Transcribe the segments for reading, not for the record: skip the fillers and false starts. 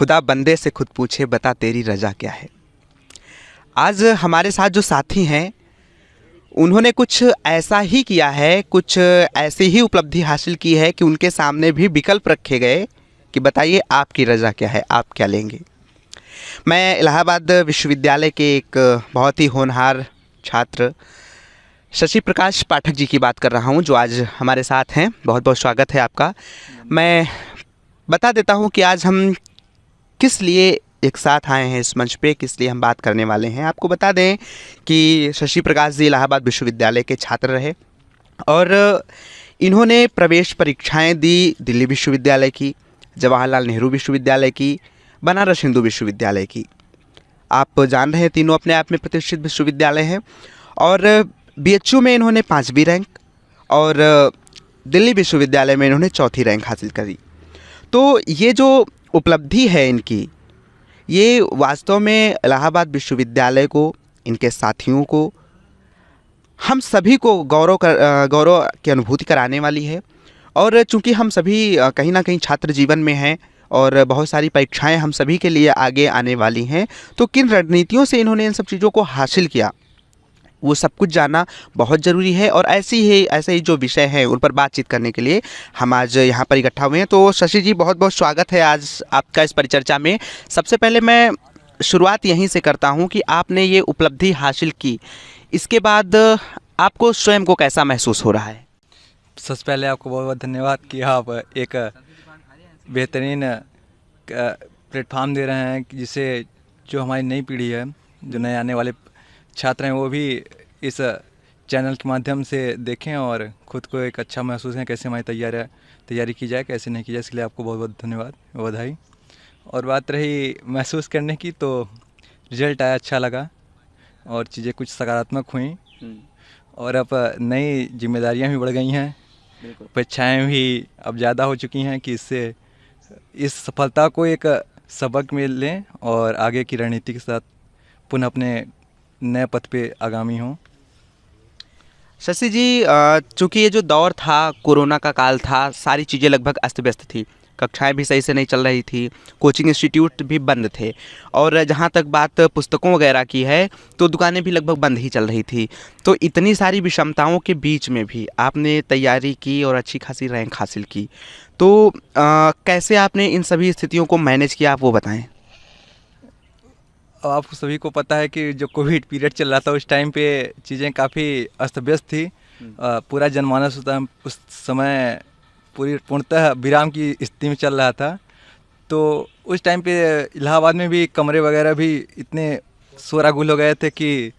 खुदा बंदे से खुद पूछे बता तेरी रजा क्या है। आज हमारे साथ जो साथी हैं उन्होंने कुछ ऐसा ही किया है, कुछ ऐसी ही उपलब्धि हासिल की है कि उनके सामने भी विकल्प रखे गए कि बताइए आपकी रजा क्या है, आप क्या लेंगे। मैं इलाहाबाद विश्वविद्यालय के एक बहुत ही होनहार छात्र शशि प्रकाश पाठक जी की बात कर रहा हूं, जो आज हमारे साथ हैं। बहुत बहुत स्वागत है आपका। मैं बता देता हूं कि आज हम किस लिए एक साथ आए हैं इस मंच पे, किस लिए हम बात करने वाले हैं। आपको बता दें कि शशि प्रकाश जी इलाहाबाद विश्वविद्यालय के छात्र रहे और इन्होंने प्रवेश परीक्षाएं दी दिल्ली विश्वविद्यालय की, जवाहरलाल नेहरू विश्वविद्यालय की, बनारस हिंदू विश्वविद्यालय की। आप जान रहे हैं तीनों अपने आप में प्रतिष्ठित विश्वविद्यालय हैं। और बीएचयू में इन्होंने 5वीं रैंक और दिल्ली विश्वविद्यालय में इन्होंने 4थी रैंक हासिल करी। तो ये जो उपलब्धि है इनकी, ये वास्तव में इलाहाबाद विश्वविद्यालय को, इनके साथियों को, हम सभी को गौरव की अनुभूति कराने वाली है। और चूंकि हम सभी कहीं ना कहीं छात्र जीवन में हैं और बहुत सारी परीक्षाएं हम सभी के लिए आगे आने वाली हैं, तो किन रणनीतियों से इन्होंने इन सब चीज़ों को हासिल किया वो सब कुछ जानना बहुत ज़रूरी है। और ऐसे ही जो विषय हैं उन पर बातचीत करने के लिए हम आज यहाँ पर इकट्ठा हुए हैं। तो शशि जी, बहुत बहुत स्वागत है आज आपका इस परिचर्चा में। सबसे पहले मैं शुरुआत यहीं से करता हूँ कि आपने ये उपलब्धि हासिल की, इसके बाद आपको स्वयं को कैसा महसूस हो रहा है? सबसे पहले आपको बहुत बहुत धन्यवाद कि आप एक बेहतरीन प्लेटफार्म दे रहे हैं जिससे जो हमारी नई पीढ़ी है, जो नए आने वाले छात्र हैं, वो भी इस चैनल के माध्यम से देखें और ख़ुद को एक अच्छा महसूस है कैसे हमारी तैयारी की जाए, कैसे नहीं की जाए। इसलिए आपको बहुत बहुत धन्यवाद, बधाई। और बात रही महसूस करने की, तो रिजल्ट आया, अच्छा लगा और चीज़ें कुछ सकारात्मक हुई और अब नई जिम्मेदारियां भी बढ़ गई हैं, परीक्षाएँ भी अब ज़्यादा हो चुकी हैं कि इससे इस सफलता को एक सबक में लें और आगे की रणनीति के साथ पुनः अपने नए पथ पे आगामी हों। शशि जी, चूँकि ये जो दौर था, कोरोना का काल था, सारी चीज़ें लगभग अस्त व्यस्त थी, कक्षाएं भी सही से नहीं चल रही थी, कोचिंग इंस्टीट्यूट भी बंद थे और जहाँ तक बात पुस्तकों वगैरह की है तो दुकानें भी लगभग बंद ही चल रही थी। तो इतनी सारी विषमताओं के बीच में भी आपने तैयारी की और अच्छी खासी रैंक हासिल की। तो कैसे आपने इन सभी स्थितियों को मैनेज किया, आप वो बताएं। आप सभी को पता है कि जो कोविड पीरियड चल रहा था उस टाइम पे चीज़ें काफ़ी अस्त व्यस्त थी। पूरा जनमानस उस समय पूर्णतः विराम की स्थिति में चल रहा था। तो उस टाइम पे इलाहाबाद में भी कमरे वगैरह भी इतने शोरागुल हो गए थे कि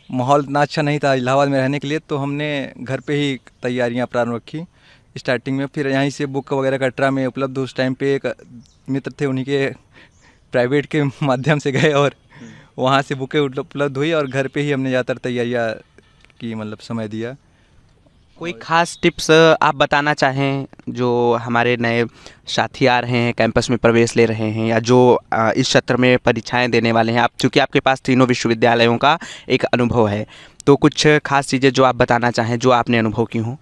माहौल इतना अच्छा नहीं था इलाहाबाद में रहने के लिए। तो हमने घर पे ही तैयारियां प्रारंभ रखी स्टार्टिंग में। फिर यहीं से बुक वगैरह कटरा में उपलब्ध, उस टाइम पे एक मित्र थे, उन्हीं के प्राइवेट के माध्यम से गए और वहाँ से बुकें उपलब्ध हुई और घर पे ही हमने ज़्यादातर तैयारियाँ की, मतलब समय दिया। कोई खास टिप्स आप बताना चाहें जो हमारे नए साथी आ रहे हैं, कैंपस में प्रवेश ले रहे हैं, या जो इस क्षेत्र में परीक्षाएं देने वाले हैं? आप चूँकि आपके पास तीनों विश्वविद्यालयों का एक अनुभव है, तो कुछ खास चीज़ें जो आप बताना चाहें जो आपने अनुभव की हों।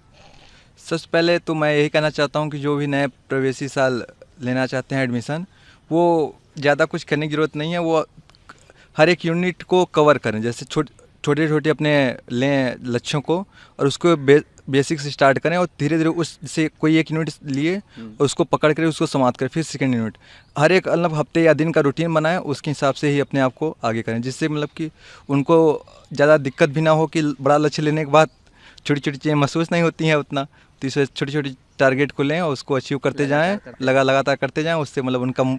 सबसे पहले तो मैं यही कहना चाहता हूँ कि जो भी नए प्रवेशी साल लेना चाहते हैं एडमिशन, वो ज़्यादा कुछ करने की ज़रूरत नहीं है। वो हर एक यूनिट को कवर करें, जैसे छोटे छोटे अपने लें लक्ष्यों को और उसको बेसिक से स्टार्ट करें और धीरे धीरे उससे कोई एक यूनिट लिए और उसको पकड़ कर उसको समाप्त करें, फिर सेकेंड यूनिट। हर एक मतलब हफ्ते या दिन का रूटीन बनाएं, उसके हिसाब से ही अपने आप को आगे करें, जिससे मतलब कि उनको ज़्यादा दिक्कत भी ना हो कि बड़ा लक्ष्य लेने के बाद छोटी छोटी चीज़ें महसूस नहीं होती हैं उतना। तो इसे छोटी छोटी टारगेट को लें और उसको अचीव करते जाएँ, लगातार करते जाएँ। उससे मतलब उनका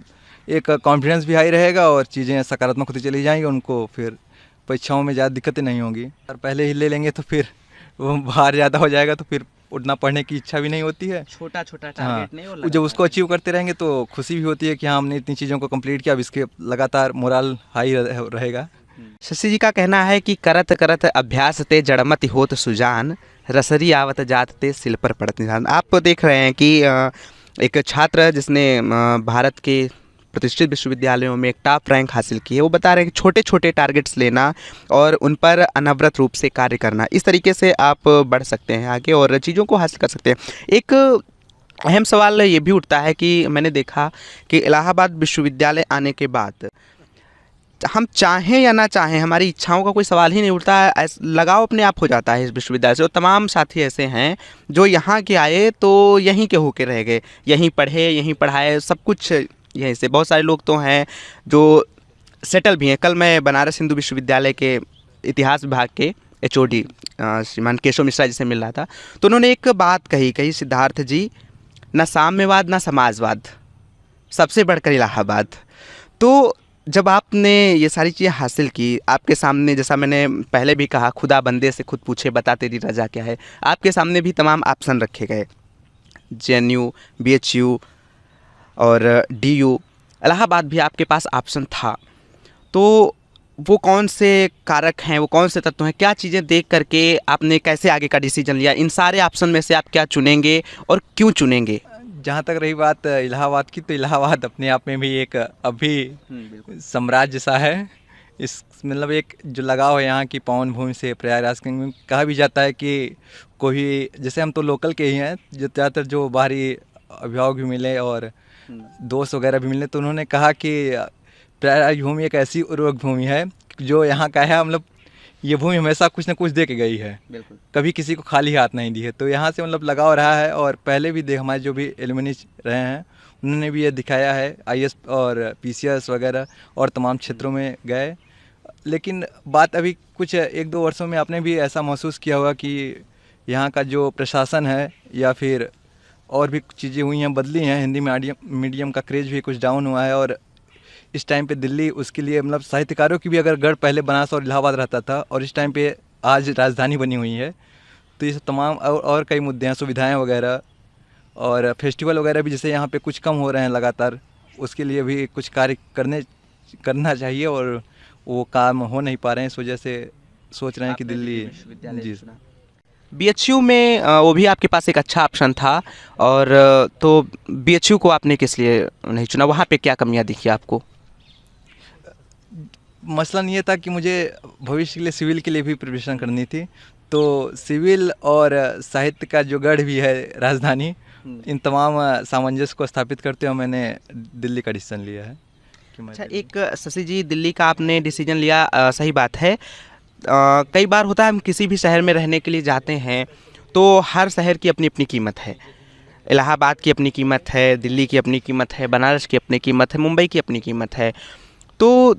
एक कॉन्फिडेंस भी हाई रहेगा और चीज़ें सकारात्मक होती चली जाएंगी। उनको फिर परीक्षाओं में ज़्यादा दिक्कतें नहीं होंगी। और पहले ही ले लेंगे तो फिर वो भार ज़्यादा हो जाएगा, तो फिर उतना पढ़ने की इच्छा भी नहीं होती है। छोटा टारगेट नहीं, और जब उसको अचीव करते रहेंगे तो खुशी भी होती है कि हाँ, हमने इतनी चीज़ों को कंप्लीट किया। अब इसके लगातार मोरल हाई रहेगा। शशि जी का कहना है कि करत करत अभ्यास ते जड़मति होत सुजान, रसरी आवत जात ते सिल पर पड़त निशान। आप देख रहे हैं कि एक छात्र जिसने भारत के प्रतिष्ठित विश्वविद्यालयों में एक टॉप रैंक हासिल की है, वो बता रहे हैं कि छोटे छोटे टारगेट्स लेना और उन पर अनवरत रूप से कार्य करना, इस तरीके से आप बढ़ सकते हैं आगे और चीज़ों को हासिल कर सकते हैं। एक अहम सवाल ये भी उठता है कि मैंने देखा कि इलाहाबाद विश्वविद्यालय आने के बाद हम चाहें या ना चाहें, हमारी इच्छाओं का कोई सवाल ही नहीं उठता है, लगाव अपने आप हो जाता है इस विश्वविद्यालय से। और तमाम साथी ऐसे हैं जो यहाँ के आए तो यहीं के होके रह गए, यहीं पढ़े, यहीं पढ़ाए, सब कुछ यहीं से। बहुत सारे लोग तो हैं जो सेटल भी हैं। कल मैं बनारस हिंदू विश्वविद्यालय के इतिहास विभाग के एचओडी श्रीमान केशव मिश्रा जी से मिल रहा था, तो उन्होंने एक बात कही, सिद्धार्थ जी, ना साम्यवाद ना समाजवाद, सबसे बढ़कर इलाहाबाद। तो जब आपने ये सारी चीज़ें हासिल की, आपके सामने, जैसा मैंने पहले भी कहा, खुदा बंदे से खुद पूछे बता तेरी रजा क्या है, आपके सामने भी तमाम ऑप्शन रखे गए, जेएनयू, बीएचयू और डीयू, इलाहाबाद भी आपके पास ऑप्शन था। तो वो कौन से कारक हैं, वो कौन से तत्व हैं, क्या चीज़ें देख करके आपने कैसे आगे का डिसीजन लिया? इन सारे ऑप्शन में से आप क्या चुनेंगे और क्यों चुनेंगे? जहाँ तक रही बात इलाहाबाद की, तो इलाहाबाद अपने आप में भी एक अभी साम्राज्य सा है। इस मतलब एक जो लगाव है यहाँ की पावन भूमि से, प्रयागराज के, कहा भी जाता है कि कोई, जैसे हम तो लोकल के ही हैं, जो ज़्यादातर जो बाहरी अभिभावक भी मिले और दोस्त वगैरह भी मिले, तो उन्होंने कहा कि प्रयागराज भूमि एक ऐसी उर्वरक भूमि है जो यहाँ का है, मतलब ये भूमि हमेशा कुछ ना कुछ दे के गई है, बिल्कुल, कभी किसी को खाली हाथ नहीं दी है। तो यहाँ से मतलब लगाव रहा है। और पहले भी हमारे जो भी एलुमनी रहे हैं, उन्होंने भी ये दिखाया है, आईएएस और पीसीएस वगैरह और तमाम क्षेत्रों में गए। लेकिन बात अभी कुछ 1-2 वर्षों में आपने भी ऐसा महसूस किया होगा कि यहाँ का जो प्रशासन है या फिर और भी चीज़ें हुई हैं, बदली हैं। हिंदी मीडियम का क्रेज़ भी कुछ डाउन हुआ है। और इस टाइम पे दिल्ली उसके लिए, मतलब साहित्यकारों की भी अगर गढ़ पहले बनारस और इलाहाबाद रहता था, और इस टाइम पे आज राजधानी बनी हुई है। तो ये सब तमाम और कई मुद्दे हैं, सुविधाएं वगैरह और फेस्टिवल वगैरह भी जैसे यहाँ पे कुछ कम हो रहे हैं लगातार, उसके लिए भी कुछ कार्य करना चाहिए, और वो काम हो नहीं पा रहे हैं। इस वजह से सोच रहे हैं कि दिल्ली जी। बीएचयू में वो भी आपके पास एक अच्छा ऑप्शन था, और तो बीएचयू को आपने किस लिए नहीं चुना? वहाँ पे क्या कमियाँ दिखी आपको? मसलन ये था कि मुझे भविष्य के लिए सिविल के लिए भी प्रिपरेशन करनी थी। तो सिविल और साहित्य का जो गढ़ भी है राजधानी, इन तमाम सामंजस्य को स्थापित करते हुए मैंने दिल्ली का डिसीजन लिया है। अच्छा, एक शशि जी, दिल्ली का आपने डिसीजन लिया, सही बात है। कई बार होता है हम किसी भी शहर में रहने के लिए जाते हैं तो हर शहर की अपनी अपनी कीमत है। इलाहाबाद की अपनी कीमत है, दिल्ली की अपनी कीमत है, बनारस की अपनी कीमत है, मुंबई की अपनी कीमत है। तो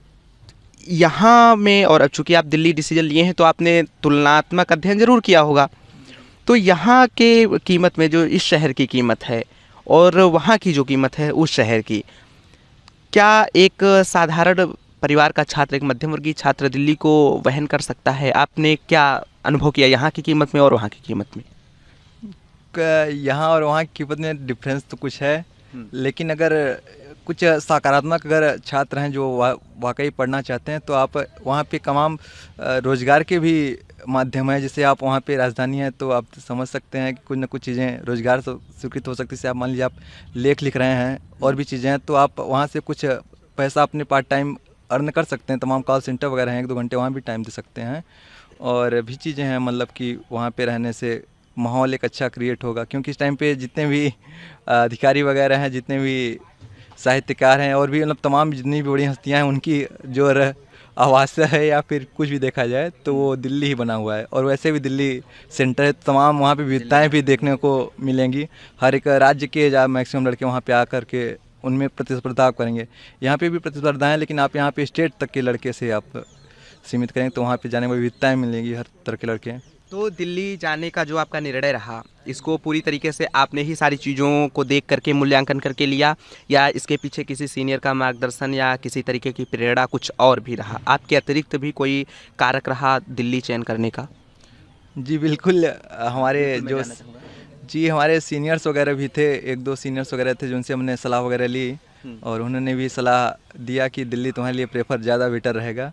यहाँ में, और चूँकि आप दिल्ली डिसीजन लिए हैं तो आपने तुलनात्मक अध्ययन ज़रूर किया होगा, तो यहाँ के कीमत में जो इस शहर की कीमत है और वहाँ की जो कीमत है उस शहर की, क्या एक साधारण परिवार का छात्र, एक मध्यम वर्गीय छात्र दिल्ली को वहन कर सकता है? आपने क्या अनुभव किया यहाँ की कीमत में और वहाँ की कीमत में? यहाँ और वहाँ की कीमत में डिफरेंस तो कुछ है, लेकिन अगर कुछ सकारात्मक अगर छात्र हैं जो वाकई पढ़ना चाहते हैं, तो आप वहाँ पे तमाम रोज़गार के भी माध्यम है। जैसे आप वहाँ पे राजधानी है तो आप समझ सकते हैं कि कुछ ना कुछ चीज़ें रोज़गार से स्वीकृत हो सकती है। जैसे आप मान लीजिए आप लेख लिख रहे हैं और भी चीज़ें हैं, तो आप वहाँ से कुछ पैसा अपने पार्ट टाइम अर्न कर सकते हैं। तमाम कॉल सेंटर वगैरह हैं, 1-2 घंटे वहाँ भी टाइम दे सकते हैं। और भी चीज़ें हैं, मतलब कि वहाँ पे रहने से माहौल एक अच्छा क्रिएट होगा, क्योंकि इस टाइम पे जितने भी अधिकारी वगैरह हैं, जितने भी साहित्यकार हैं और भी मतलब तमाम जितनी भी बड़ी हस्तियाँ हैं, उनकी जो आवास है या फिर कुछ भी देखा जाए तो वो दिल्ली ही बना हुआ है। और वैसे भी दिल्ली सेंटर है, तमाम वहाँ पे विविधताएँ भी देखने को मिलेंगी। हर एक राज्य के मैक्सिमम लड़के वहाँ पे आकर के उनमें प्रतिस्पर्धा करेंगे। यहाँ पे भी प्रतिस्पर्धा है, लेकिन आप यहाँ पे स्टेट तक के लड़के से आप सीमित करेंगे तो वहाँ पे जाने में विविधताएँ मिलेंगी, हर तरह के लड़के। तो दिल्ली जाने का जो आपका निर्णय रहा, इसको पूरी तरीके से आपने ही सारी चीज़ों को देख करके मूल्यांकन करके लिया, या इसके पीछे किसी सीनियर का मार्गदर्शन या किसी तरीके की प्रेरणा कुछ और भी रहा? आपके अतिरिक्त भी कोई कारक रहा दिल्ली चयन करने का? जी बिल्कुल, हमारे सीनियर्स वगैरह भी थे, 1-2 सीनियर्स वगैरह थे जिनसे हमने सलाह वगैरह ली, और उन्होंने भी सलाह दिया कि दिल्ली तुम्हारे लिए प्रेफर ज़्यादा बेटर रहेगा।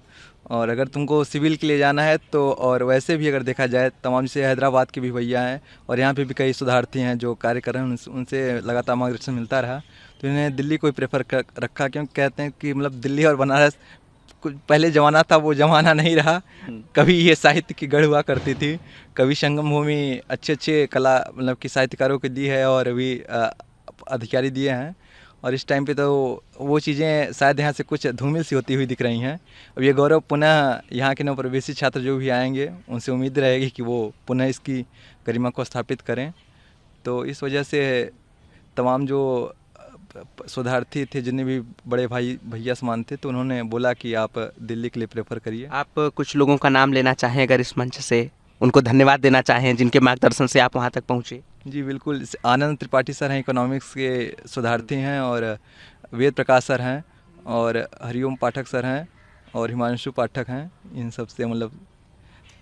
और अगर तुमको सिविल के लिए जाना है तो, और वैसे भी अगर देखा जाए तमाम से हैदराबाद के भी भैया हैं और यहाँ पे भी कई शोधार्थी हैं जो कार्य कर रहे हैं, उनसे लगातार मार्गदर्शन मिलता रहा, तो इन्हें दिल्ली को ही प्रेफर रखा, क्योंकि कहते हैं कि मतलब दिल्ली और बनारस पहले ज़माना था वो ज़माना नहीं रहा। कभी ये साहित्य की गढ़ हुआ करती थी, कभी संगम भूमि अच्छे अच्छे कला मतलब कि साहित्यकारों को दी है और अभी अधिकारी दिए हैं। और इस टाइम पे तो वो चीज़ें शायद यहाँ से कुछ धूमिल सी होती हुई दिख रही हैं। अब ये गौरव पुनः यहाँ के नवप्रवेशी छात्र जो भी आएंगे उनसे उम्मीद रहेगी कि वो पुनः इसकी गरिमा को स्थापित करें। तो इस वजह से तमाम जो शोधार्थी थे, जितने भी बड़े भाई भैया समान थे, तो उन्होंने बोला कि आप दिल्ली के लिए प्रेफर करिए। आप कुछ लोगों का नाम लेना चाहें अगर इस मंच से, उनको धन्यवाद देना चाहें जिनके मार्गदर्शन से आप वहाँ तक पहुँचे? जी बिल्कुल, आनंद त्रिपाठी सर हैं, इकोनॉमिक्स के शोधार्थी हैं, और वेद प्रकाश सर हैं, और हरिओम पाठक सर हैं, और हिमांशु पाठक हैं। इन सब से मतलब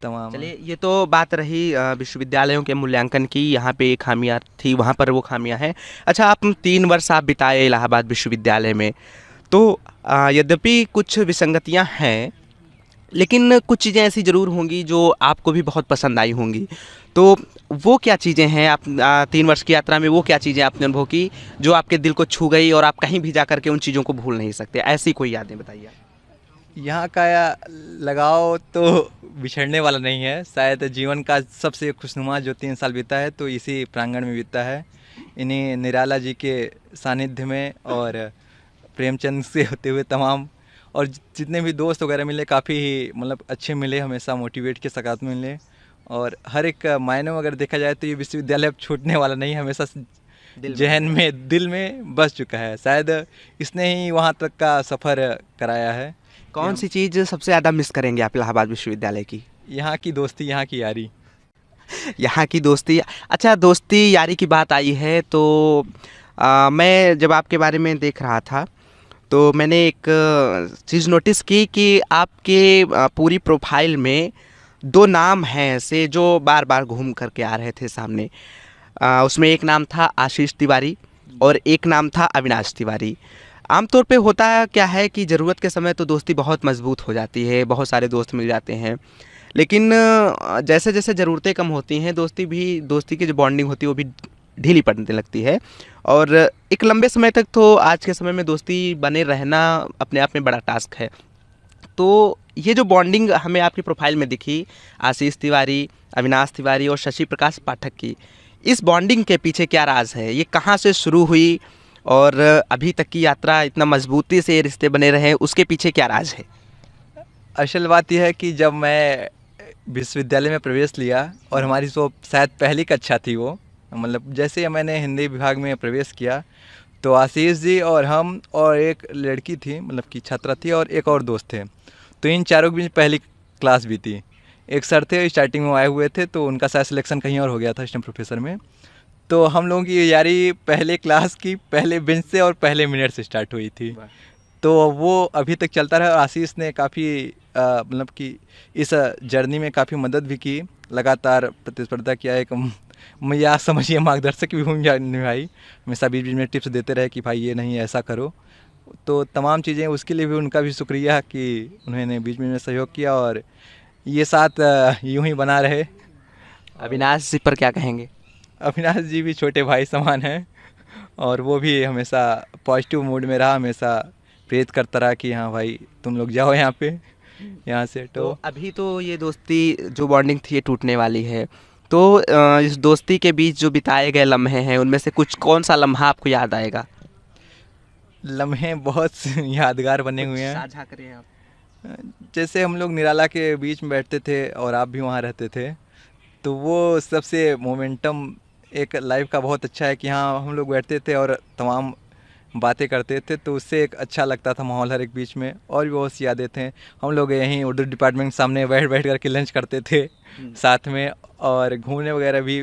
तमाम। चलिए, ये तो बात रही विश्वविद्यालयों के मूल्यांकन की। यहाँ पे खामियां थी, वहाँ पर वो खामियां हैं। अच्छा, आप 3 वर्ष आप बिताए इलाहाबाद विश्वविद्यालय में, तो यद्यपि कुछ विसंगतियाँ हैं, लेकिन कुछ चीज़ें ऐसी ज़रूर होंगी जो आपको भी बहुत पसंद आई होंगी। तो वो क्या चीज़ें हैं? आप 3 वर्ष की यात्रा में वो क्या चीज़ें आपने अनुभव की जो आपके दिल को छू गई और आप कहीं भी जा कर के उन चीज़ों को भूल नहीं सकते? ऐसी कोई यादें बताइए। यहाँ का लगाव तो बिछड़ने वाला नहीं है। शायद जीवन का सबसे खुशनुमा जो 3 साल बीता है तो इसी प्रांगण में बीता है, इन्हीं निराला जी के सानिध्य में, और प्रेमचंद से होते हुए तमाम, और जितने भी दोस्त वगैरह मिले काफ़ी ही मतलब अच्छे मिले, हमेशा मोटिवेट के सकारात्मक मिले। और हर एक मायने में अगर देखा जाए तो ये विश्वविद्यालय अब छूटने वाला नहीं है, हमेशा जहन में, दिल में बस चुका है। शायद इसने ही वहाँ तक का सफ़र कराया है। कौन सी चीज़ सबसे ज़्यादा मिस करेंगे आप इलाहाबाद विश्वविद्यालय की? यहाँ की दोस्ती, यहाँ की यारी। यहाँ की दोस्ती। अच्छा, दोस्ती यारी की बात आई है तो मैं जब आपके बारे में देख रहा था तो मैंने एक चीज़ नोटिस की कि आपके पूरी प्रोफाइल में 2 नाम हैं ऐसे जो बार बार घूम करके आ रहे थे सामने। उसमें एक नाम था आशीष तिवारी और एक नाम था अविनाश तिवारी। आमतौर पे होता क्या है कि ज़रूरत के समय तो दोस्ती बहुत मजबूत हो जाती है, बहुत सारे दोस्त मिल जाते हैं, लेकिन जैसे जैसे ज़रूरतें कम होती हैं दोस्ती की जो बॉन्डिंग होती है वो भी ढीली पड़ने लगती है। और एक लंबे समय तक तो आज के समय में दोस्ती बने रहना अपने आप में बड़ा टास्क है। तो ये जो बॉन्डिंग हमें आपकी प्रोफाइल में दिखी, आशीष तिवारी, अविनाश तिवारी और शशि प्रकाश पाठक की, इस बॉन्डिंग के पीछे क्या राज है? ये कहाँ से शुरू हुई और अभी तक की यात्रा इतना मजबूती से ये रिश्ते बने रहे, उसके पीछे क्या राज है? असल बात यह है कि जब मैं विश्वविद्यालय में प्रवेश लिया, और हमारी जो शायद पहली कक्षा थी, वो मतलब जैसे ही मैंने हिंदी विभाग में प्रवेश किया तो आशीष जी और हम और एक लड़की थी, मतलब कि छात्रा थी, और एक और दोस्त थे, तो इन चारों के बीच पहली क्लास भी थी। एक सर थे स्टार्टिंग में आए हुए थे, तो उनका शायद सिलेक्शन कहीं और हो गया था असिस्टेंट प्रोफेसर में। तो हम लोगों की यारी पहले क्लास की पहले बेंच से और पहले मिनट से स्टार्ट हुई थी, तो वो अभी तक चलता रहा। आशीष ने काफ़ी मतलब कि इस जर्नी में काफ़ी मदद भी की, लगातार प्रतिस्पर्धा किया, एक या समझिए मार्गदर्शक भी भूमिका निभाई, हमेशा बीच बीच में टिप्स देते रहे कि भाई ये नहीं ऐसा करो। तो तमाम चीज़ें, उसके लिए भी उनका भी शुक्रिया कि उन्होंने बीच में सहयोग किया, और ये साथ यूं ही बना रहे। अविनाश जी पर क्या कहेंगे? अविनाश जी भी छोटे भाई समान हैं, और वो भी हमेशा पॉजिटिव मूड में रहा, हमेशा प्रेरित करता रहा कि हाँ भाई तुम लोग जाओ यहाँ पे, यहाँ से। तो अभी तो ये दोस्ती जो बॉन्डिंग थी ये टूटने वाली है, तो इस दोस्ती के बीच जो बिताए गए लम्हे हैं उनमें से कुछ कौन सा लम्हा आपको याद आएगा? लम्हे बहुत यादगार बने हुए हैं। साझा करें आप। जैसे हम लोग निराला के बीच में बैठते थे और आप भी वहाँ रहते थे, तो वो सबसे मोमेंटम एक लाइफ का बहुत अच्छा है कि हाँ हम लोग बैठते थे और तमाम बातें करते थे, तो उससे एक अच्छा लगता था माहौल हर एक बीच में। और भी बहुत सी यादें थे, हम लोग यहीं उर्दू डिपार्टमेंट सामने बैठ बैठ करके लंच करते थे साथ में, और घूमने वगैरह भी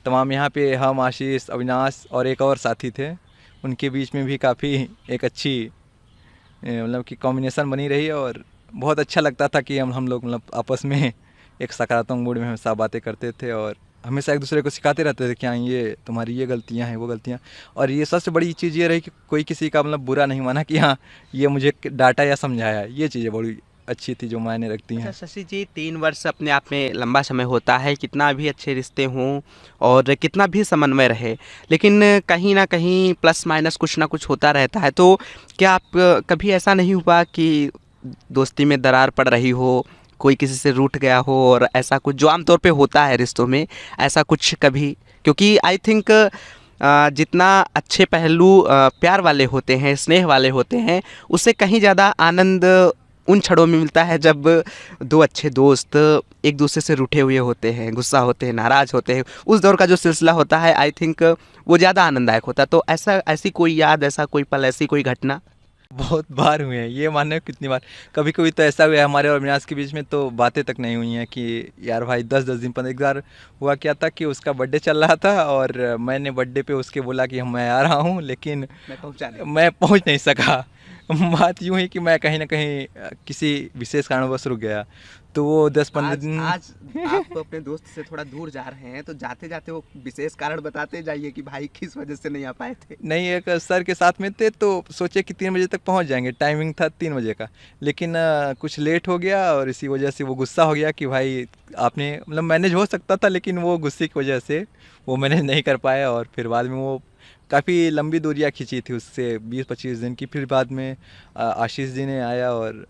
तमाम। यहाँ पे हम, आशीष, अविनाश और एक और साथी थे, उनके बीच में भी काफ़ी एक अच्छी मतलब कि कॉम्बिनेशन बनी रही, और बहुत अच्छा लगता था कि हम लोग मतलब आपस में एक सकारात्मक मूड में हमेशा बातें करते थे, और हमेशा एक दूसरे को सिखाते रहते थे कि हाँ ये तुम्हारी ये गलतियाँ हैं, वो गलतियाँ। और ये सबसे बड़ी चीज़ ये रही कि कोई किसी का मतलब बुरा नहीं माना कि हाँ ये मुझे डांटा या समझाया, ये चीज़ें बड़ी अच्छी थी जो मायने रखती हैं। अच्छा शशि जी, 3 वर्ष अपने आप में लंबा समय होता है, कितना भी अच्छे रिश्ते हों और कितना भी समन्वय रहे, लेकिन कहीं ना कहीं प्लस माइनस कुछ ना कुछ होता रहता है। तो क्या आप कभी ऐसा नहीं हुआ कि दोस्ती में दरार पड़ रही हो, कोई किसी से रूठ गया हो और ऐसा कुछ जो आमतौर पे होता है रिश्तों में, ऐसा कुछ कभी? क्योंकि आई थिंक जितना अच्छे पहलू प्यार वाले होते हैं, स्नेह वाले होते हैं, उससे कहीं ज़्यादा आनंद उन क्षणों में मिलता है जब दो अच्छे दोस्त एक दूसरे से रूठे हुए होते हैं, गुस्सा होते हैं, नाराज़ होते हैं। उस दौर का जो सिलसिला होता है आई थिंक वो ज़्यादा आनंददायक होता है। तो ऐसी कोई याद, ऐसा कोई पल, ऐसी कोई घटना? बहुत बार हुए हैं, ये मानने कितनी बार। कभी कभी तो ऐसा हुआ है हमारे और मिनाज के बीच में तो बातें तक नहीं हुई हैं कि यार भाई 10-10 दिन 15। एक बार हुआ क्या था कि उसका बर्थडे चल रहा था और मैंने बर्थडे पे उसके बोला कि हम मैं आ रहा हूँ, लेकिन मैं पहुँच नहीं सका। बात यूँ ही कि मैं कहीं ना कहीं किसी विशेष कारणवश रुक गया, तो वो 10-15 दिन। आज आप अपने दोस्त से थोड़ा दूर जा रहे हैं तो जाते जाते वो विशेष कारण बताते जाइए कि भाई किस वजह से नहीं आ पाए थे। नहीं, एक सर के साथ में थे तो सोचे कि 3 बजे तक पहुंच जाएंगे, टाइमिंग था 3 बजे का, लेकिन कुछ लेट हो गया और इसी वजह से वो गुस्सा हो गया कि भाई आपने मतलब मैनेज हो सकता था, लेकिन वो गुस्से की वजह से वो मैनेज नहीं कर पाया। और फिर बाद में वो काफ़ी लंबी दूरियां खींची थी उससे 20-25 दिन की। फिर बाद में आशीष जी ने आया और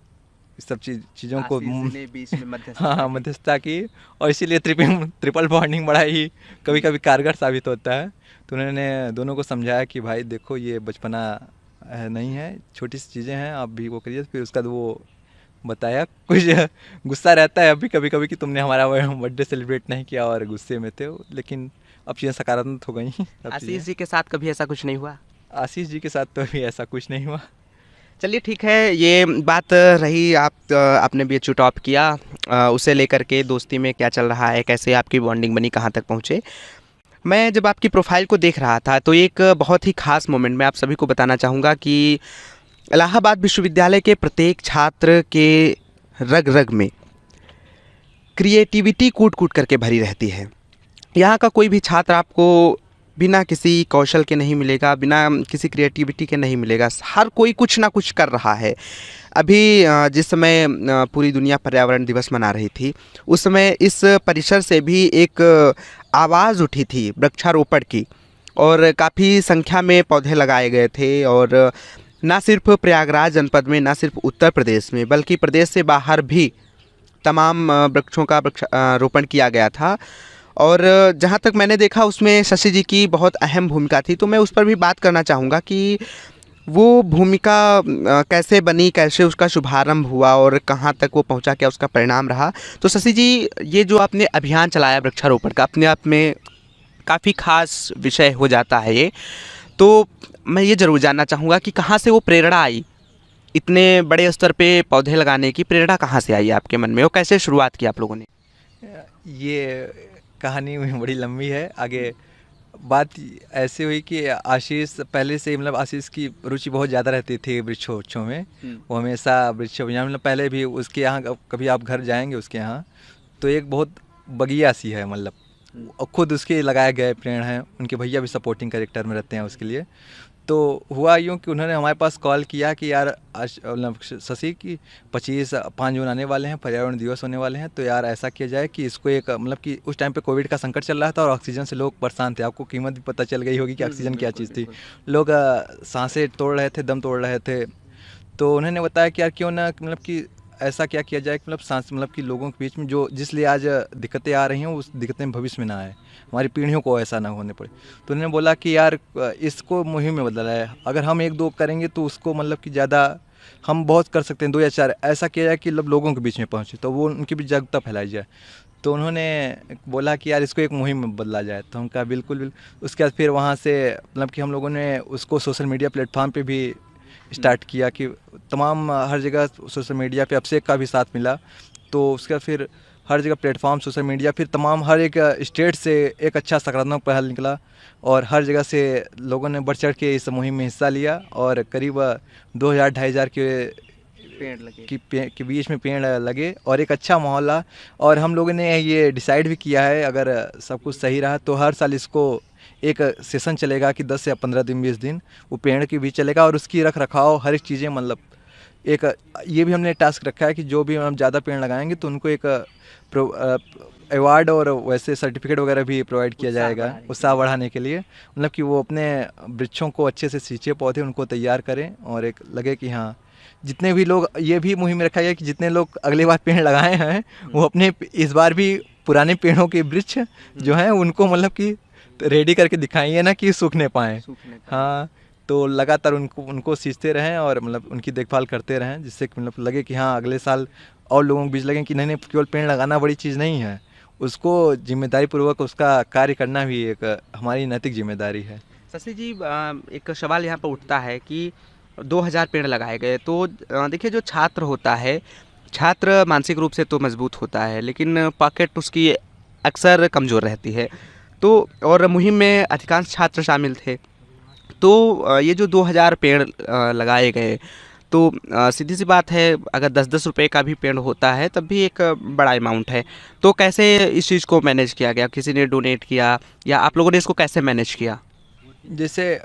इस सब चीज़ों को बीच में मध्यस्थता हाँ की। मध्यस्थता की, और इसीलिए ट्रिपल बॉन्डिंग बड़ा ही कभी कभी कारगर साबित होता है। तो उन्होंने दोनों को समझाया कि भाई देखो ये बचपना नहीं है, छोटी सी चीज़ें हैं, आप भी वो करिए। फिर उसका वो बताया, कुछ गुस्सा रहता है अभी कभी कभी कि तुमने हमारा बर्थडे सेलिब्रेट नहीं किया और गुस्से में थे, लेकिन अब चीज़ें सकारात्मक हो गई। आशीष जी के साथ कभी ऐसा कुछ नहीं हुआ? आशीष जी के साथ तो अभी ऐसा कुछ नहीं हुआ। चलिए ठीक है, ये बात रही। आपने BHU टॉप किया, उसे लेकर के दोस्ती में क्या चल रहा है, कैसे आपकी बॉन्डिंग बनी, कहाँ तक पहुँचे? मैं जब आपकी प्रोफाइल को देख रहा था तो एक बहुत ही ख़ास मोमेंट मैं आप सभी को बताना चाहूँगा कि इलाहाबाद विश्वविद्यालय के प्रत्येक छात्र के रग रग में क्रिएटिविटी कूट कूट करके भरी रहती है। यहाँ का कोई भी छात्र आपको बिना किसी कौशल के नहीं मिलेगा, बिना किसी क्रिएटिविटी के नहीं मिलेगा। हर कोई कुछ ना कुछ कर रहा है। अभी जिस समय पूरी दुनिया पर्यावरण दिवस मना रही थी, उस समय इस परिसर से भी एक आवाज़ उठी थी वृक्षारोपण की, और काफ़ी संख्या में पौधे लगाए गए थे। और ना सिर्फ प्रयागराज जनपद में, ना सिर्फ उत्तर प्रदेश में, बल्कि प्रदेश से बाहर भी तमाम वृक्षों का रोपण किया गया था। और जहाँ तक मैंने देखा उसमें शशि जी की बहुत अहम भूमिका थी। तो मैं उस पर भी बात करना चाहूँगा कि वो भूमिका कैसे बनी, कैसे उसका शुभारंभ हुआ और कहाँ तक वो पहुँचा, क्या उसका परिणाम रहा। तो शशि जी, ये जो आपने अभियान चलाया वृक्षारोपण का, अपने आप में काफ़ी खास विषय हो जाता है ये। तो मैं ये ज़रूर जानना चाहूँगा कि कहाँ से वो प्रेरणा आई, इतने बड़े स्तर पे पौधे लगाने की प्रेरणा कहाँ से आई आपके मन में, और कैसे शुरुआत की आप लोगों ने? ये कहानी बड़ी लंबी है। आगे बात ऐसे हुई कि आशीष पहले से मतलब आशीष की रुचि बहुत ज़्यादा रहती थी वृक्षों में। वो हमेशा वृक्ष अभियान मतलब पहले भी उसके यहाँ कभी आप घर जाएंगे उसके यहाँ तो एक बहुत बगिया सी है, मतलब खुद उसके लगाए गए पेड़ हैं। उनके भैया भी सपोर्टिंग कैरेक्टर में रहते हैं उसके लिए। तो हुआ यूँ कि उन्होंने हमारे पास कॉल किया कि यार आज मतलब शशि की 25 जून आने वाले हैं, पर्यावरण दिवस होने वाले हैं, तो यार ऐसा किया जाए कि इसको एक मतलब कि उस टाइम पे कोविड का संकट चल रहा था और ऑक्सीजन से लोग परेशान थे। आपको कीमत भी पता चल गई होगी कि ऑक्सीजन क्या चीज़ थी। लोग सांसें तोड़ रहे थे, दम तोड़ रहे थे। तो उन्होंने बताया कि यार क्यों ना मतलब कि ऐसा क्या किया जाए मतलब सांस मतलब कि लोगों के बीच में जो जिसलिए आज दिक्कतें आ रही हैं उस दिक्कतें भविष्य में ना आए, हमारी पीढ़ियों को ऐसा ना होने पड़े। तो उन्होंने बोला कि यार इसको मुहिम में बदला है, अगर हम 1-2 करेंगे तो उसको मतलब कि ज़्यादा हम बहुत कर सकते हैं, 2 या 4 ऐसा किया जाए कि मतलब लोगों के बीच में पहुँचे, तो वो उनकी भी जागरूकता फैलाई जाए। तो उन्होंने बोला कि यार इसको एक मुहिम में बदला जाए। तो हम कहा बिल्कुल। उसके बाद फिर वहाँ से मतलब कि हम लोगों ने उसको सोशल मीडिया प्लेटफॉर्म पे भी स्टार्ट किया कि तमाम हर जगह सोशल मीडिया पे अभिषेक का भी साथ मिला। तो उसका फिर हर जगह प्लेटफॉर्म सोशल मीडिया, फिर तमाम हर एक स्टेट से एक अच्छा सकारात्मक पहल निकला और हर जगह से लोगों ने बढ़ चढ़ के इस मुहिम में हिस्सा लिया और करीब 2000-2500 पेड़ लगे के बीच में पेड़ लगे और एक अच्छा माहौल रहा। और हम लोगों ने ये डिसाइड भी किया है अगर सब कुछ सही रहा तो हर साल इसको एक सेशन चलेगा कि 10 या 15 दिन 20 दिन वो पेड़ के बीच चलेगा और उसकी रख रखाव हर एक चीज़ें मतलब एक ये भी हमने टास्क रखा है कि जो भी हम ज़्यादा पेड़ लगाएंगे तो उनको एक अवार्ड और वैसे सर्टिफिकेट वगैरह भी प्रोवाइड किया जाएगा उत्साह बढ़ाने के लिए, मतलब कि वो अपने वृक्षों को अच्छे से सींचे पौधे उनको तैयार करें और एक लगे कि हाँ जितने भी लोग, ये भी मुहिम में रखा गया कि जितने लोग अगले बार पेड़ लगाए हैं वो अपने इस बार भी पुराने पेड़ों के वृक्ष जो हैं उनको मतलब कि रेडी करके दिखाइए ना कि सूखने पाएँ। हाँ, तो लगातार उनको उनको सींचते रहें और मतलब उनकी देखभाल करते रहें, जिससे कि मतलब लगे कि हाँ अगले साल और लोगों के बीच लगे कि नहीं नहीं, केवल पेड़ लगाना बड़ी चीज़ नहीं है, उसको जिम्मेदारी पूर्वक उसका कार्य करना भी एक हमारी नैतिक जिम्मेदारी है। शशि जी, एक सवाल यहाँ पर उठता है कि 2000 पेड़ लगाए गए, तो देखिए जो छात्र होता है, छात्र मानसिक रूप से तो मजबूत होता है लेकिन पॉकेट उसकी अक्सर कमज़ोर रहती है। तो और मुहिम में अधिकांश छात्र शामिल थे, तो ये जो 2000 पेड़ लगाए गए, तो सीधी सी बात है, अगर 10-10 रुपए का भी पेड़ होता है तब भी एक बड़ा अमाउंट है। तो कैसे इस चीज़ को मैनेज किया गया? किसी ने डोनेट किया या आप लोगों ने इसको कैसे मैनेज किया? जैसे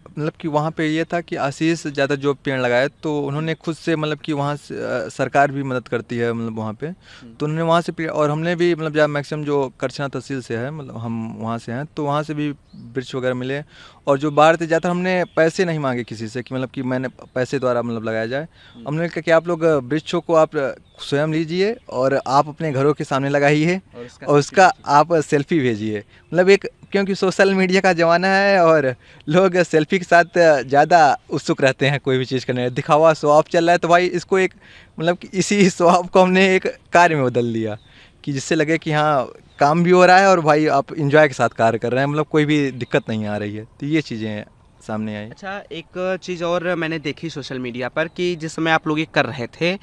मतलब कि वहाँ पे ये था कि आशीष ज़्यादा जो पेड़ लगाए तो उन्होंने खुद से मतलब कि वहाँ से सरकार भी मदद करती है मतलब वहाँ पे, तो उन्होंने वहाँ से पेड़, और हमने भी मतलब जब मैक्सिमम जो करछना तहसील से है, मतलब हम वहाँ से हैं, तो वहाँ से भी वृक्ष वगैरह मिले। और जो बाहर थे ज़्यादातर हमने पैसे नहीं मांगे किसी से कि मतलब कि मैंने पैसे द्वारा मतलब लगाया जाए। हमने कहा कि आप लोग वृक्षों को आप स्वयं लीजिए और आप अपने घरों के सामने लगाइए और उसका आप सेल्फी भेजिए। मतलब एक, क्योंकि सोशल मीडिया का ज़माना है और लोग सेल्फी के साथ ज़्यादा उत्सुक रहते हैं कोई भी चीज़ करने, दिखावा शो ऑफ चल रहा है, तो भाई इसको एक मतलब कि इसी शो ऑफ को हमने एक कार्य में बदल दिया कि जिससे लगे कि हाँ काम भी हो रहा है और भाई आप इंजॉय के साथ कार्य कर रहे हैं, मतलब कोई भी दिक्कत नहीं आ रही है, तो ये चीज़ें सामने आई। अच्छा, एक चीज़ और मैंने देखी सोशल मीडिया पर कि जिस समय आप लोग ये कर रहे थे,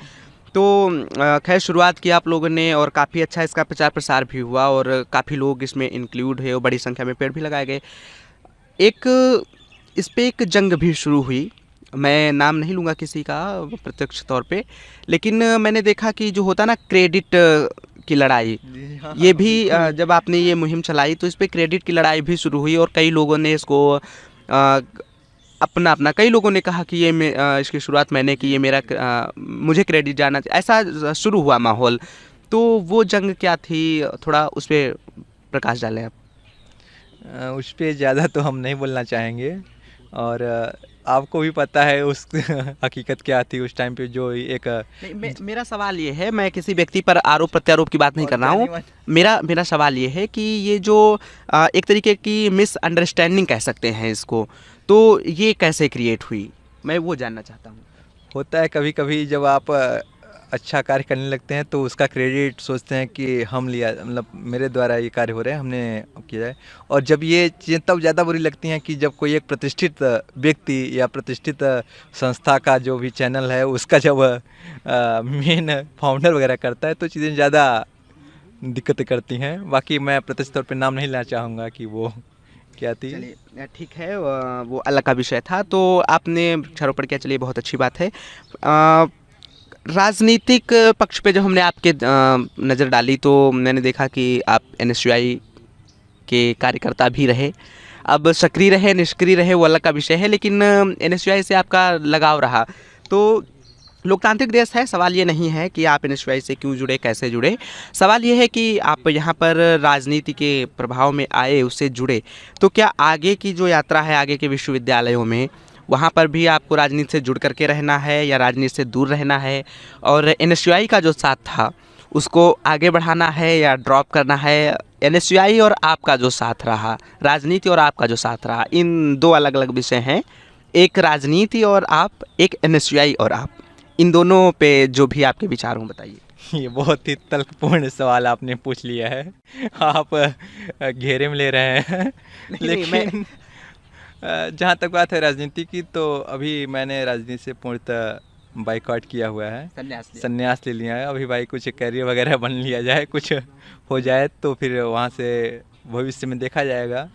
तो खैर शुरुआत की आप लोगों ने और काफ़ी अच्छा इसका प्रचार प्रसार भी हुआ और काफ़ी लोग इसमें इंक्लूड हुए और बड़ी संख्या में पेड़ भी लगाए गए। एक इस पे एक जंग भी शुरू हुई, मैं नाम नहीं लूँगा किसी का प्रत्यक्ष तौर पे, लेकिन मैंने देखा कि जो होता ना क्रेडिट की लड़ाई, ये भी जब आपने ये मुहिम चलाई तो इस पे क्रेडिट की लड़ाई भी शुरू हुई और कई लोगों ने इसको अपना अपना कई लोगों ने कहा कि इसकी शुरुआत मैंने की, ये मेरा मुझे क्रेडिट जाना चाहिए, ऐसा शुरू हुआ माहौल। तो वो जंग क्या थी, थोड़ा उस पर प्रकाश डालें आप। उस पर ज़्यादा तो हम नहीं बोलना चाहेंगे, और आपको भी पता है उस हकीकत क्या थी उस टाइम पे, जो एक नहीं, मेरा सवाल ये है, मैं किसी व्यक्ति पर आरोप प्रत्यारोप की बात नहीं कर रहा हूँ। मेरा सवाल ये है कि ये जो एक तरीके की मिसअंडरस्टैंडिंग कह सकते हैं इसको, तो ये कैसे क्रिएट हुई, मैं वो जानना चाहता हूँ। होता है कभी कभी जब आप अच्छा कार्य करने लगते हैं तो उसका क्रेडिट सोचते हैं कि हम लिया, मतलब मेरे द्वारा ये कार्य हो रहा है, हमने किया जाए। और जब ये चीज़ें तब ज़्यादा बुरी लगती हैं कि जब कोई एक प्रतिष्ठित व्यक्ति या प्रतिष्ठित संस्था का जो भी चैनल है उसका जब मेन फाउंडर वगैरह करता है तो चीज़ें ज़्यादा दिक्कतें करती हैं। बाकी मैं प्रत्यक्ष तौर पे नाम नहीं लेना चाहूँगा कि वो क्या थी। चलिए ठीक है, वो अलग का विषय था। तो आपने वृक्षारोपण किया, चलिए बहुत अच्छी बात है। राजनीतिक पक्ष पे जब हमने आपके नज़र डाली तो मैंने देखा कि आप एनएसयूआई के कार्यकर्ता भी रहे, अब सक्रिय रहे निष्क्रिय रहे वो अलग का विषय है, लेकिन एनएसयूआई से आपका लगाव रहा। तो लोकतांत्रिक देश है, सवाल ये नहीं है कि आप एनएसयूआई से क्यों जुड़े, कैसे जुड़े, सवाल ये है कि आप यहाँ पर राजनीति के प्रभाव में आए, उससे जुड़े, तो क्या आगे की जो यात्रा है आगे के विश्वविद्यालयों में, वहाँ पर भी आपको राजनीति से जुड़ करके रहना है या राजनीति से दूर रहना है, और एनएसयूआई का जो साथ था उसको आगे बढ़ाना है या ड्रॉप करना है? एनएसयूआई और आपका जो साथ रहा, राजनीति और आपका जो साथ रहा, इन दो अलग अलग विषय हैं, एक राजनीति और आप, एक एनएसयूआई और आप, इन दोनों पे जो भी आपके विचार हों बताइए। ये बहुत ही तर्कपूर्ण सवाल आपने पूछ लिया है, आप घेरे में ले रहे हैं। लेकिन जहाँ तक बात है राजनीति की, तो अभी मैंने राजनीति से पूर्णतः बाइकआउट किया हुआ है, संन्यास ले लिया है। अभी भाई कुछ करियर वगैरह बन लिया जाए, कुछ हो जाए तो फिर वहाँ से भविष्य में देखा जाएगा,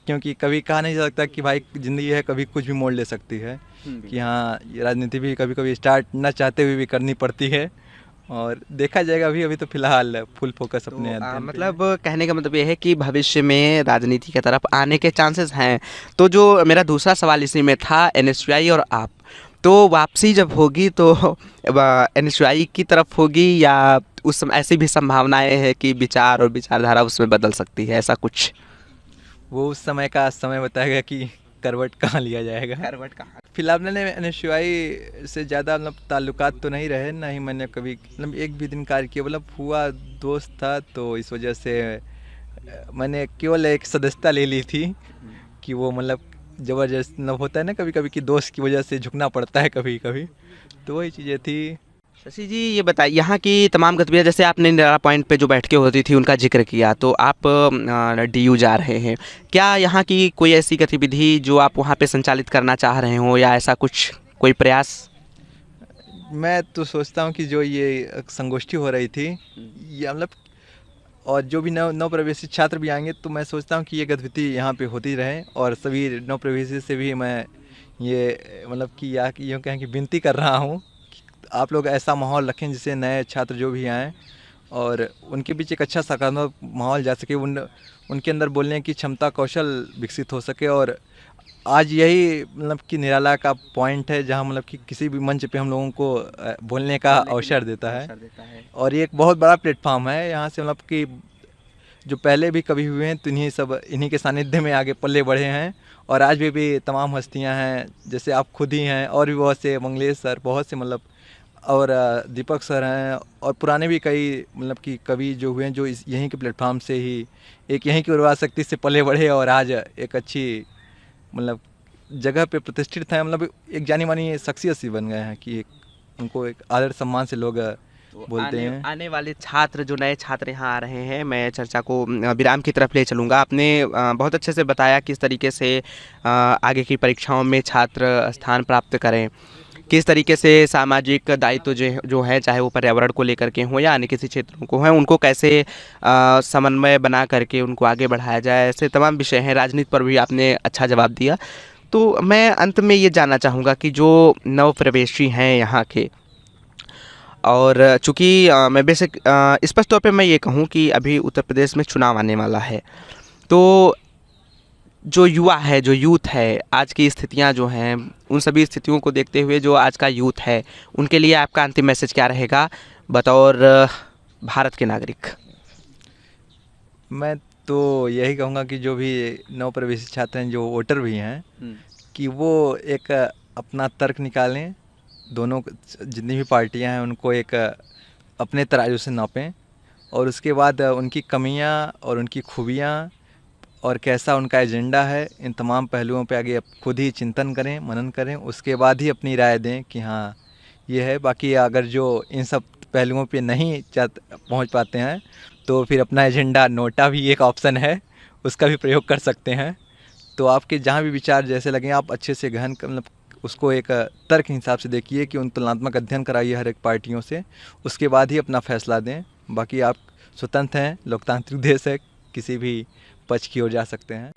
क्योंकि कभी कहा नहीं जा सकता कि भाई ज़िंदगी है, कभी कुछ भी मोड़ ले सकती है। कि हाँ, राजनीति भी कभी कभी स्टार्ट ना चाहते हुए भी करनी पड़ती है, और देखा जाएगा। अभी तो फिलहाल फुल फोकस अपने अध्ययन पे। मतलब कहने का मतलब ये है कि भविष्य में राजनीति की तरफ आने के चांसेस हैं। तो जो मेरा दूसरा सवाल इसी में था, एनएसयूआई और आप, तो वापसी जब होगी तो एनएसयूआई की तरफ होगी या उस समय ऐसी भी संभावनाएं हैं कि विचार और विचारधारा उसमें बदल सकती है, ऐसा कुछ? वो उस समय का समय बताएगा कि करवट कहाँ लिया जाएगा। करवट कहाँ? फिलहाल मैंने NSUI से ज़्यादा मतलब ताल्लुकात तो नहीं रहे, ना ही मैंने कभी मतलब एक भी दिन कार्य किया, मतलब हुआ दोस्त था तो इस वजह से मैंने केवल एक सदस्यता ले ली थी कि वो मतलब ज़बरदस्त मतलब होता है ना कभी कभी कि दोस्त की वजह से झुकना पड़ता है कभी कभी, तो वही चीज़ें थी। शशि जी ये बताइए, यहाँ की तमाम गतिविधियाँ, जैसे आपने निराला पॉइंट पे जो बैठकें होती थी उनका जिक्र किया, तो आप DU जा रहे हैं, क्या यहाँ की कोई ऐसी गतिविधि जो आप वहाँ पे संचालित करना चाह रहे हो, या ऐसा कुछ कोई प्रयास? मैं तो सोचता हूँ कि जो ये संगोष्ठी हो रही थी ये मतलब, और जो भी नव प्रवेशी छात्र भी आएंगे, तो मैं सोचता हूँ कि ये गतिविधि यहाँ पे होती रहे, और सभी नव प्रवेशी से भी मैं ये मतलब कि यूँ कहें कि विनती कर रहा हूँ कि आप लोग ऐसा माहौल रखें जिससे नए छात्र जो भी आएँ और उनके बीच एक अच्छा सकारात्मक माहौल जा सके, उनके अंदर बोलने की क्षमता, कौशल विकसित हो सके। और आज यही मतलब कि निराला का पॉइंट है जहाँ मतलब कि किसी भी मंच पे हम लोगों को बोलने का अवसर देता है, और ये एक बहुत बड़ा प्लेटफॉर्म है। यहाँ से मतलब कि जो पहले भी कभी हुए हैं तो इन्हीं के सानिध्य में आगे पल्ले बढ़े हैं, और आज भी तमाम हस्तियाँ हैं, जैसे आप खुद ही हैं, और भी बहुत से, मंगलेश सर, बहुत से मतलब, और दीपक सर हैं, और पुराने भी कई मतलब कि कवि जो हुए हैं जो यहीं के प्लेटफॉर्म से ही एक यहीं की उर्वरा शक्ति से पले बढ़े और आज एक अच्छी मतलब जगह पे प्रतिष्ठित हैं, मतलब एक जानी मानी शख्सियत सी बन गए हैं कि उनको एक आदर सम्मान से लोग बोलते हैं। आने वाले छात्र, जो नए छात्र यहाँ आ रहे हैं, मैं चर्चा को विराम की तरफ ले चलूँगा। आपने बहुत अच्छे से बताया किस तरीके से आगे की परीक्षाओं में छात्र स्थान प्राप्त करें, किस तरीके से सामाजिक दायित्व जो है, चाहे वो पर्यावरण को लेकर के हो या अन्य किसी क्षेत्रों को है, उनको कैसे समन्वय बना करके उनको आगे बढ़ाया जाए, ऐसे तमाम विषय हैं। राजनीति पर भी आपने अच्छा जवाब दिया। तो मैं अंत में ये जानना चाहूँगा कि जो नव प्रवेशी हैं यहाँ के, और चूँकि मैं बेसिक स्पष्ट तौर पे मैं ये कहूँ कि अभी उत्तर प्रदेश में चुनाव आने वाला है, तो जो युवा है, जो यूथ है, आज की स्थितियां जो हैं, उन सभी स्थितियों को देखते हुए जो आज का यूथ है, उनके लिए आपका अंतिम मैसेज क्या रहेगा बतौर भारत के नागरिक? मैं तो यही कहूँगा कि जो भी नव प्रवेशी छात्र हैं, जो वोटर भी हैं, कि वो एक अपना तर्क निकालें, दोनों जितनी भी पार्टियां हैं उनको एक अपने तराजू से नापें, और उसके बाद उनकी कमियां और उनकी खूबियां और कैसा उनका एजेंडा है, इन तमाम पहलुओं पे आगे खुद ही चिंतन करें, मनन करें, उसके बाद ही अपनी राय दें कि हाँ ये है। बाकी अगर जो इन सब पहलुओं पे नहीं पहुंच पाते हैं तो फिर अपना एजेंडा नोटा भी एक ऑप्शन है, उसका भी प्रयोग कर सकते हैं। तो आपके जहाँ भी विचार जैसे लगें, आप अच्छे से गहन मतलब उसको एक तर्क के हिसाब से देखिए कि उन तुलनात्मक अध्ययन कराइए हर एक पार्टियों से, उसके बाद ही अपना फैसला दें। बाकी आप स्वतंत्र हैं, लोकतांत्रिक देश है, किसी भी पक्ष की ओर जा सकते हैं।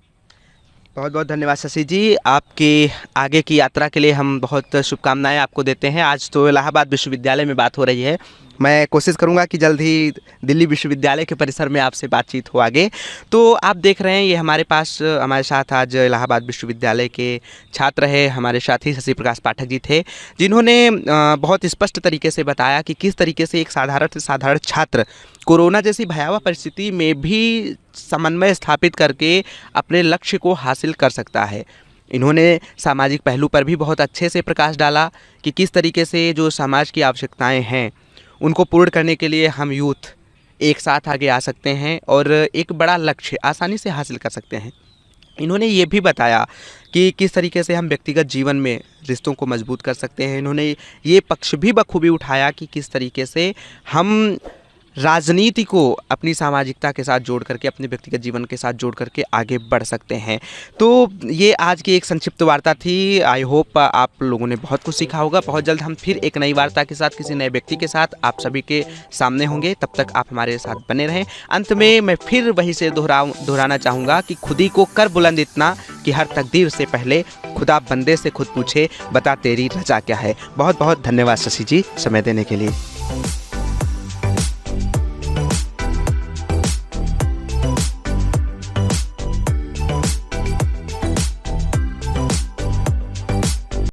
बहुत बहुत धन्यवाद शशि जी, आपकी आगे की यात्रा के लिए हम बहुत शुभकामनाएं आपको देते हैं। आज तो इलाहाबाद विश्वविद्यालय में बात हो रही है, मैं कोशिश करूंगा कि जल्द ही दिल्ली विश्वविद्यालय के परिसर में आपसे बातचीत हो आगे। तो आप देख रहे हैं, ये हमारे साथ आज इलाहाबाद विश्वविद्यालय के छात्र है, हमारे साथी शशि प्रकाश पाठक जी थे, जिन्होंने बहुत स्पष्ट तरीके से बताया कि किस तरीके से एक साधारण छात्र कोरोना जैसी भयावह परिस्थिति में भी समन्वय स्थापित करके अपने लक्ष्य को हासिल कर सकता है। इन्होंने सामाजिक पहलू पर भी बहुत अच्छे से प्रकाश डाला कि किस तरीके से जो समाज की आवश्यकताएं हैं उनको पूर्ण करने के लिए हम यूथ एक साथ आगे आ सकते हैं और एक बड़ा लक्ष्य आसानी से हासिल कर सकते हैं। इन्होंने ये भी बताया कि किस तरीके से हम व्यक्तिगत जीवन में रिश्तों को मजबूत कर सकते हैं। इन्होंने ये पक्ष भी बखूबी उठाया कि किस तरीके से हम राजनीति को अपनी सामाजिकता के साथ जोड़ करके, अपने व्यक्तिगत जीवन के साथ जोड़ करके आगे बढ़ सकते हैं। तो ये आज की एक संक्षिप्त वार्ता थी। आई होप आप लोगों ने बहुत कुछ सीखा होगा। बहुत जल्द हम फिर एक नई वार्ता के साथ, किसी नए व्यक्ति के साथ आप सभी के सामने होंगे। तब तक आप हमारे साथ बने रहें। अंत में मैं फिर वही से दोहराना चाहूँगा कि खुद ही को कर बुलंद इतना कि हर तकदीर से पहले खुदा बंदे से खुद पूछे, बता तेरी रजा क्या है। बहुत बहुत धन्यवाद शशि जी समय देने के लिए।